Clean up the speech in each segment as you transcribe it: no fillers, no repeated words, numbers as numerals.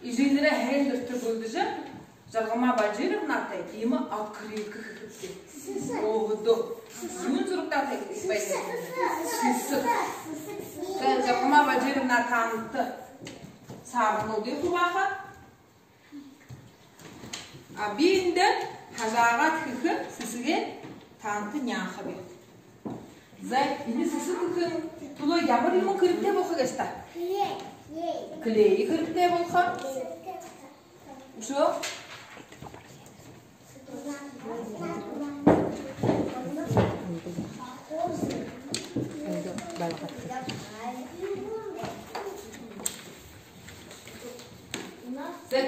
Изинлere хендер төгөлдүжө. Жаргама Бажировна има открытка хыпты. Ого. Юнзурукта текпейди. Сысык. Жаргама Бажировна танытты. Сарыны деп баха. А бинде хазага тхы сысыге танытты няха бе. Зай, ini сысык кын туло ямыр юму кырыпте болха геста. Клей кырыпте болха. Ушо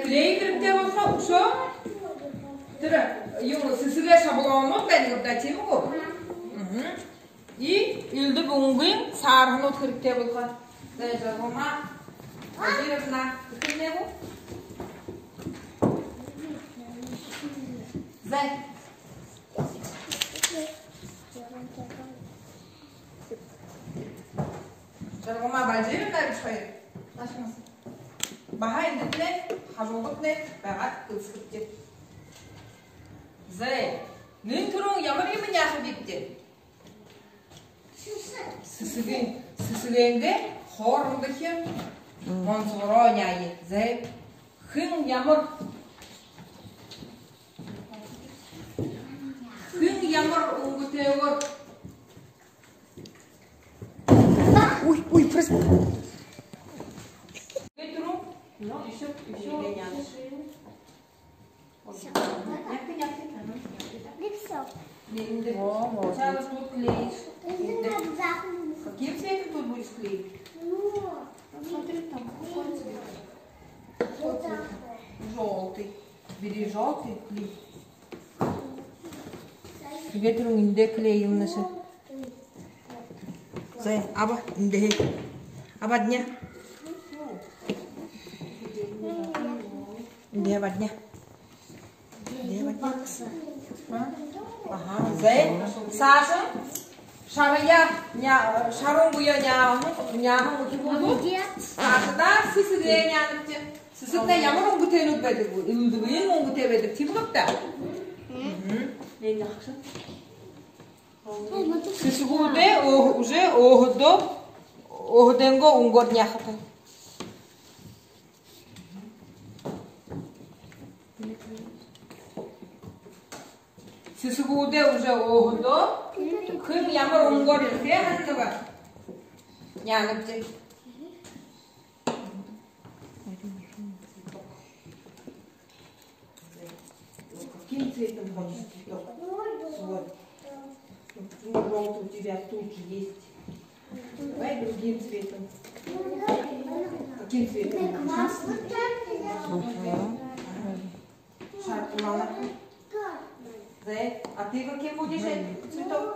клей кырыпте болха ушо тыры юму сысыга шабыламык бени кырдатимы го. И илди буңгуин сарыны кырыпте болха. Зай жаргама Бажировна кырыпте бу. Зай. Жаргама Бажировна бишхай. Нашмас. Бахай дитне, хажугутне, багат кылсыпты. Зай. Нин турун ямар емин яхы битти. Сысыгенде хорындыхи монсороняйы. Зай. Хын ямар Ямар унгутевор. Ой, просто. Ветру? Ну, еще. Сейчас тут клеишь. Каким цветом тут будешь клеить? Смотри, там какой цвет? Желтый. Бери желтый, клей. Ветру инде клеим наши. Зай, аба инде. Аба дня. Инде аба дня. Ага, зай. Саша. Шарая, шарунгуя няху утибуду. Сашада сысыгая няныкте. Сысыкна ямар унгутенук бедик бу. Илдугуин унгуте бедик. Тибукта. Сысыгуде уже охденго унгор няхата. Сысыгуде уже охдо. Кым ямар унгор те хандыба. Няныкте. Каким цветом хочешь цветок? Вот. Желтый у тебя тут же есть. Давай другим цветом. Каким цветом? Шар тумана. А ты каким будешь цветок?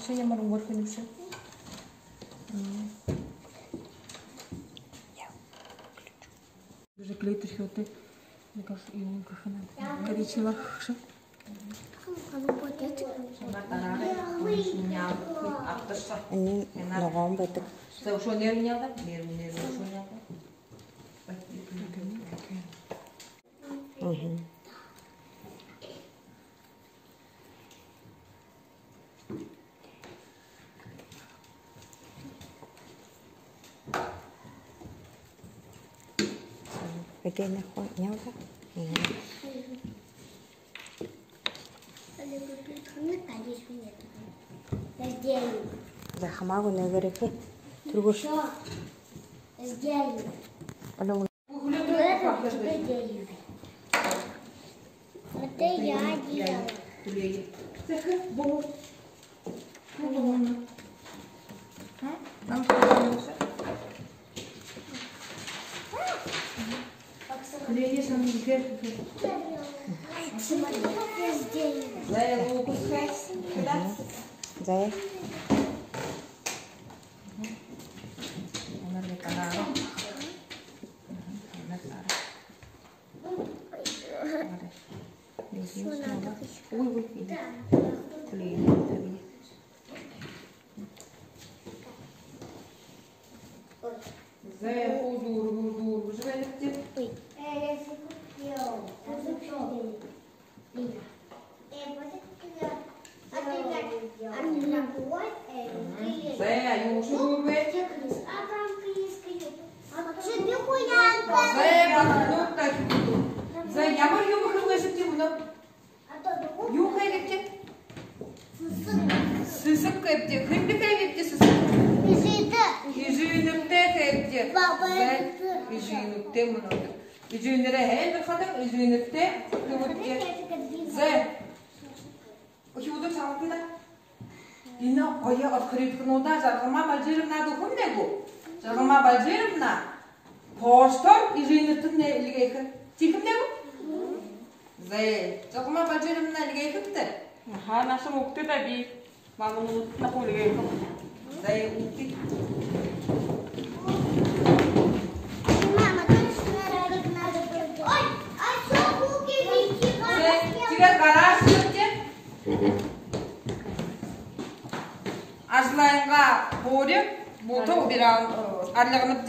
Saya yang merunggut Indonesia. Уже клеит еще ты, мне кажется, и он как она коричневый. Они ногам бетик. Все ушо не рняда, не ушо няда. Cái này khoan nhau đó. Да, хамагу не верехи. Другош. Потом. Это я делала. Нам Зая лукус хэс. Куда? Зая. Onları kanaro. Ui, ui, Lì, tabii. Зая хуdur. Живелепти. Зая юшур бе. Зая бакнукта. Зая ямар юмух ылгышыпти буну. Юх эгепти. Сысып кепти. Хынды кепти сысып. Yüzüğünüpte kepti. Zay yüzüğünüpte munodur. Yüzüğünlere her bir kadın yüzüğünüpte kıvırtı. Zay. O yudu çaldı da. Dina oya akırıtkın oda jargıma balcırım na dokun ne bu? Jargıma balcırım na. Poştor yüzüğünüptün ne ilgeyki? Çıkım ne bu? Zay. Jargıma balcırım na ilgeyki de. Ha nasıl mukti da bir. Mamunu nakul ilgeyki. Zay ukti. Cigar garaj yaptı. Azlayınga boğurup, boğutu bir an arlığını